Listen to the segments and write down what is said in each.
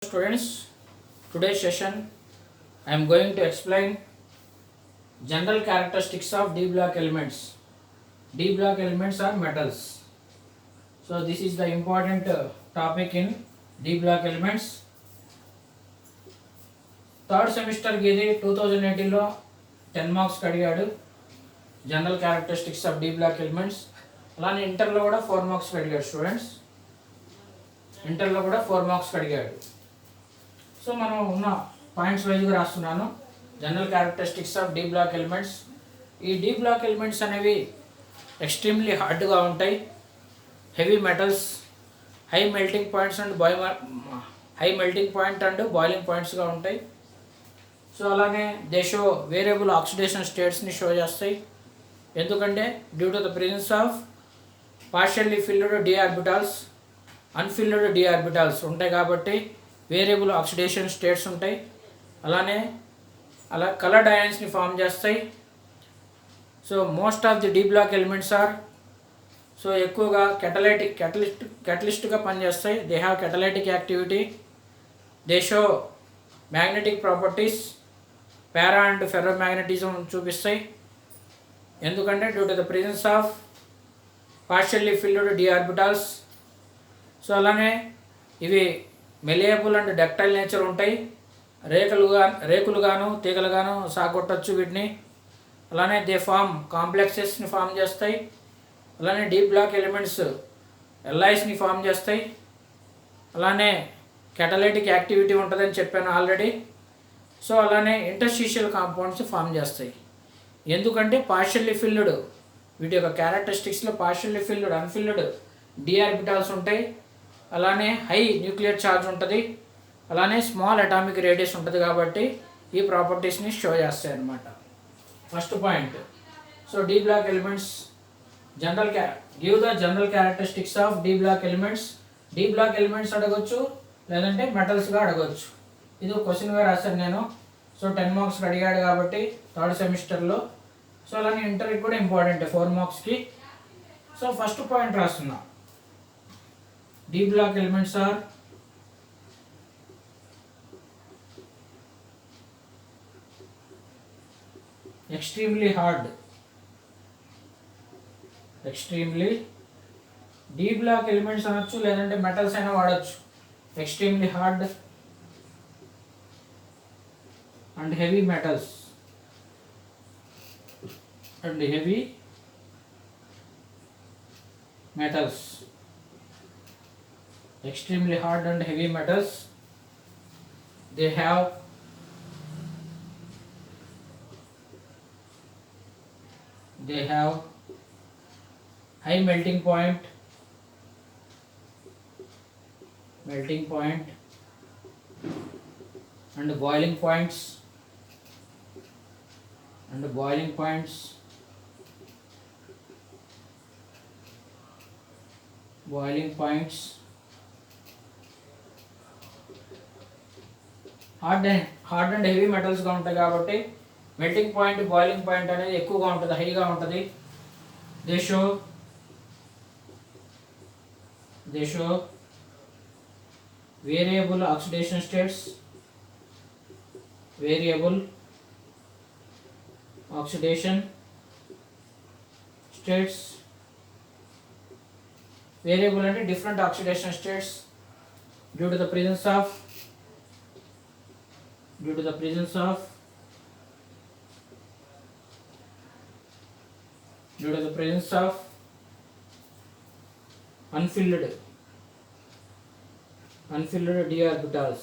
Students, today's session I am going to explain general characteristics of D block elements. D block elements are metals. So this is the important topic in D block elements. Third సెమిస్టర్కి ఇది 2018లో 10 మార్క్స్కి అడిగాడు general characteristics of D block elements. అలానే ఇంటర్లో కూడా 4 మార్క్స్కి అడిగాడు స్టూడెంట్స్. ఇంటర్లో కూడా 4 మార్క్స్కి అడిగాడు. సో మనం ఉన్న పాయింట్స్ వైజ్గా రాస్తున్నాను. General characteristics of D block elements. ఈ డి బ్లాక్ ఎలిమెంట్స్ అనేవి ఎక్స్ట్రీమ్లీ హార్డ్గా ఉంటాయి, heavy metals, high melting points and boiling పాయింట్స్గా ఉంటాయి. సో అలానే దే షో వేరియబుల్ ఆక్సిడేషన్ స్టేట్స్ని షో చేస్తాయి. ఎందుకంటే due to the presence of partially filled D orbitals, unfilled D orbitals ఉంటాయి కాబట్టి వేరియబుల్ ఆక్సిడేషన్ స్టేట్స్ ఉంటాయి. అలానే కలర్డ్ అయాన్స్ని ఫామ్ చేస్తాయి. So most of the D block elements are ఎక్కువగా కెటలిస్ట్గా పనిచేస్తాయి. They have catalytic activity. They show magnetic properties, para and ferromagnetism చూపిస్తాయి. ఎందుకంటే due to the presence of partially filled D orbitals. So అలానే ఇవి మెలియబుల్ and ductile nature ఉంటాయి. రేకులుగాను తీగలుగాను సాగొట్టచ్చు వీటిని. అలానే they form కాంప్లెక్సెస్ని form చేస్తాయి. అలానే డీప్ బ్లాక్ ఎలిమెంట్స్ ఎల్ఐస్ని ఫామ్ చేస్తాయి. అలానే కెటలైటిక్ యాక్టివిటీ ఉంటుందని చెప్పాను ఆల్రెడీ. సో అలానే ఇంటర్స్టిషియల్ కాంపౌండ్స్ ఫామ్ చేస్తాయి. ఎందుకంటే పార్షియల్లీ ఫిల్డ్, వీటి యొక్క క్యారెక్టరిస్టిక్స్లో partially filled, unfilled D orbitals ఉంటాయి. అలానే హై న్యూక్లియర్ ఛార్జ్ ఉంటుంది. అలానే స్మాల్ అటామిక్ రేడియస్ ఉంటుంది కాబట్టి ఈ ప్రాపర్టీస్ని షో చేస్తాయి అన్నమాట. First point, so d block elements give the general characteristics of D block elements. D block elements అడగొచ్చు, లేదంటే మెటల్స్గా అడగొచ్చు. ఇది ఒక క్వశ్చన్గా రాశాను నేను. సో 10 మార్క్స్కి అడిగాడు కాబట్టి థర్డ్ సెమిస్టర్లో. సో అలానే ఇంటర్కి కూడా ఇంపార్టెంట్ 4 మార్క్స్కి. సో ఫస్ట్ పాయింట్ రాస్తున్నా, d block elements are extremely hard. D block elements అనొచ్చు, లేదంటే మెటల్స్ అయినా వాడచ్చు. Extremely hard and heavy metals extremely hard and heavy metals. They have high melting point and boiling points hard and heavy మెటల్స్గా ఉంటాయి కాబట్టి melting point, boiling point అనేది ఎక్కువగా ఉంటుంది, హైగా ఉంటుంది. They show variable oxidation states. Variable అంటే different oxidation states due to the presence of unfilled d orbitals.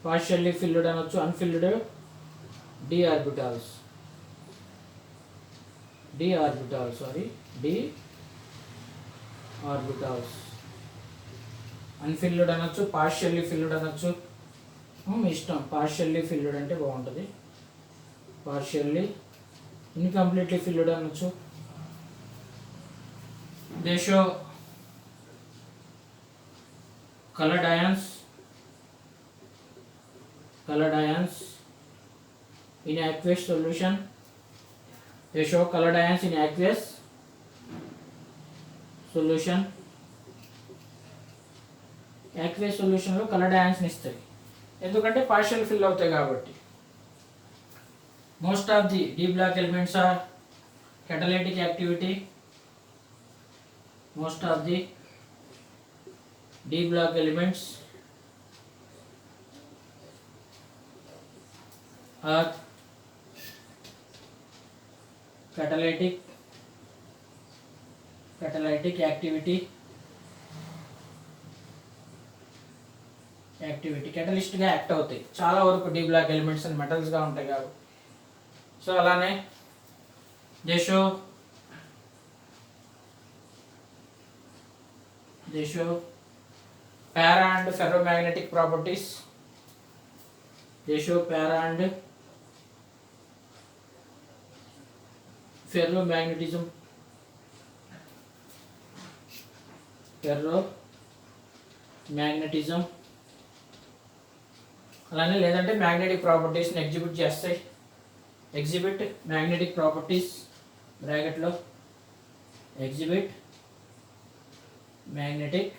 partially filled అనొచ్చు, unfilled d orbitals. unfilled అనొచ్చు, partially filled అనొచ్చు, మీ ఇష్టం. partially filled అంటే బాగుంటుంది. partially incompletely filled అనొచ్చు. They show colored ions in aqueous solution. Aqueous సొల్యూషన్లో coloured అయాన్స్ని ఇస్తాయి, ఎందుకంటే పార్షియల్ ఫిల్ అవుతాయి కాబట్టి. Most of the D block elements are catalytic activity. Most of the D block elements are catalytic activity catalyst గా act అవుతాయి చాలా వరకు d block elements and metals గా ఉంటాయి కాబట్టి. సో అలానే they show para and ferromagnetic properties. They show para and ferromagnetism అలానే లేదంటే మ్యాగ్నెటిక్ ప్రాపర్టీస్ని ఎగ్జిబిట్ చేస్తాయి. ఎగ్జిబిట్ మ్యాగ్నెటిక్ ప్రాపర్టీస్ బ్రాకెట్లో ఎగ్జిబిట్ మ్యాగ్నెటిక్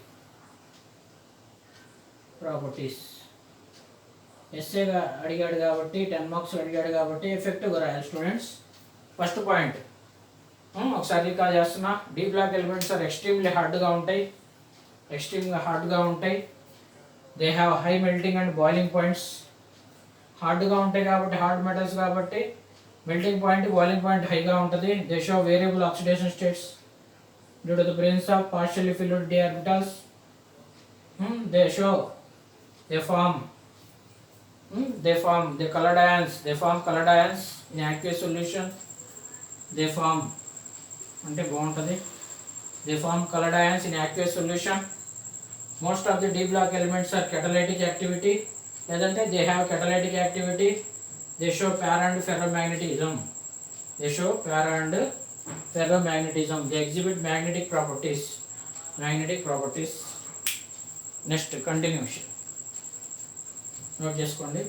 ప్రాపర్టీస్. ఎస్ఏగా అడిగాడు కాబట్టి 10 మార్క్స్ అడిగాడు కాబట్టి ఎఫెక్టివ్గా రాయాలి స్టూడెంట్స్. ఫస్ట్ పాయింట్ ఒకసారి రికాల్ చేస్తున్నా, d block elements are extremely హార్డ్గా ఉంటాయి, they have high melting and boiling points. హార్డ్గా ఉంటాయి కాబట్టి, హార్డ్ మెటల్స్ కాబట్టి మెల్టింగ్ పాయింట్ బాయిలింగ్ పాయింట్ హైగా ఉంటుంది. They show variable oxidation states due to the presence of partially filled d orbitals. They form colored ions. They form colored ions in aqueous solution. They form అంటే బాగుంటుంది. They form colored ions in aqueous solution. Most of the D block elements are catalytic activity. లేదంటే they have catalytic activity. They show para and ferromagnetism. They exhibit magnetic properties. Next continuation note చేసుకోండి.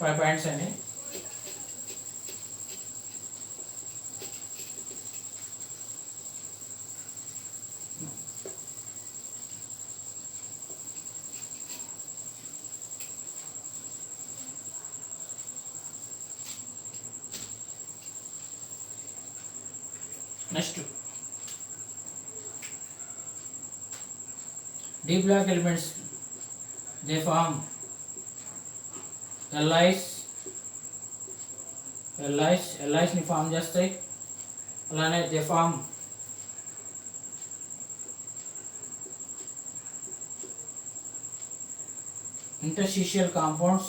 5 points అని. Next, D block elements, they form alloys ని form చేస్తాయి. అలానే they form interstitial compounds.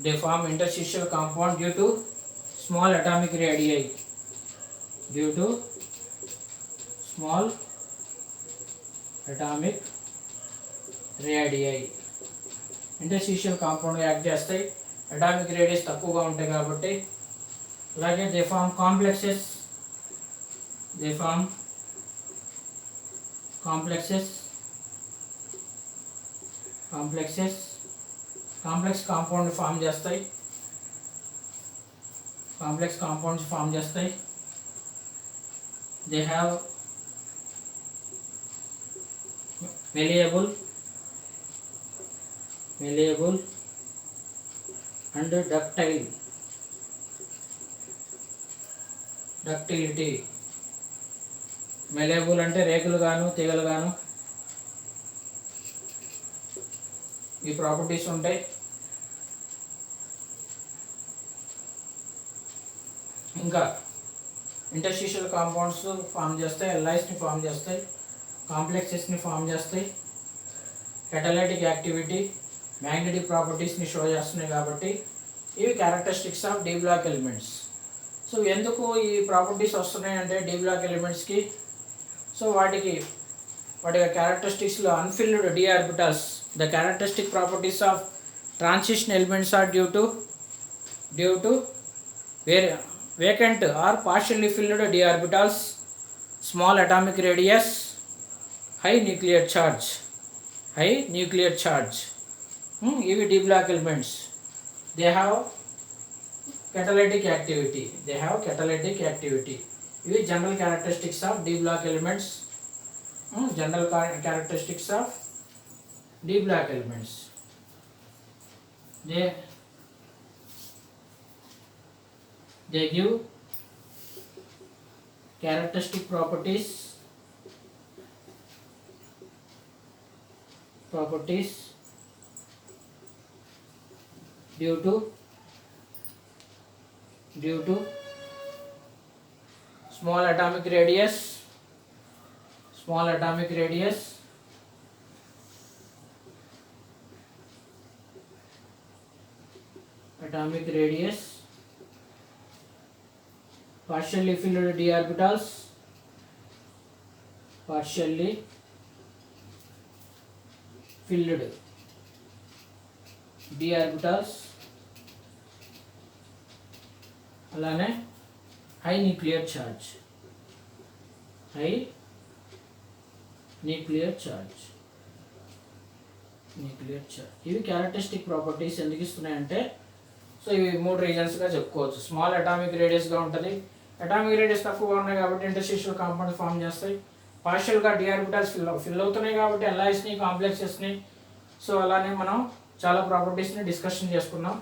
They form interstitial compound due to small atomic radii. Interstitial compound act చేస్తాయి, atomic radius తక్కువగా ఉంటాయి కాబట్టి. అలాగే they form complexes. Complex compound form చేస్తాయి. They have malleable and ductility. malleable అంటే రేకులు గాను తీగలు గాను ఈ ప్రాపర్టీస్ ఉంటాయి. ఇంకా ఇంటర్స్టిషియల్ కాంపౌండ్స్ ఫామ్ చేస్తాయి, ఎల్ఐస్ని ఫామ్ చేస్తాయి, కాంప్లెక్సెస్ని ఫామ్ చేస్తాయి. కెటలైటిక్ యాక్టివిటీ, మ్యాగ్నెటిక్ ప్రాపర్టీస్ని షో చేస్తున్నాయి కాబట్టి ఇవి characteristics of D block elements. So ఎందుకు ఈ ప్రాపర్టీస్ వస్తున్నాయి అంటే డి బ్లాక్ ఎలిమెంట్స్కి, సో వాటి క్యారెక్టరిస్టిక్స్లో unfilled D orbitals. The characteristic properties of transition elements are due to vacant or partially filled d orbitals, small atomic radius, high nuclear charge. ఇవి d block elements. They have catalytic activity. ఇవి general characteristics of D block elements. General characteristics of D block elements. they give characteristic properties due to small atomic radius, partially filled d orbitals, అలానే high nuclear charge. ఇవి characteristic properties ఎందుకు ఇస్తున్నాయంటే, so ఇవి 3 రీజన్స్గా చెప్పుకోవచ్చు. Small atomic రేడియస్గా ఉంటుంది, atomic radius తక్కువగా ఉన్నాయి కాబట్టి interstitial compound form చేస్తాయి. పార్షియల్గా డి ఆర్బిటల్స్ ఫిల్ అవుతున్నాయి కాబట్టి ఎల్ఐస్ని, కాంప్లెక్సెస్ని. సో అలానే మనం చాలా ప్రాపర్టీస్ని డిస్కషన్ చేసుకున్నాం.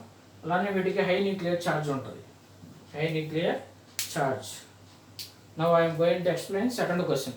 అలానే వీటికి హై న్యూక్లియర్ ఛార్జ్ ఉంటుంది. Now I am going to explain second question.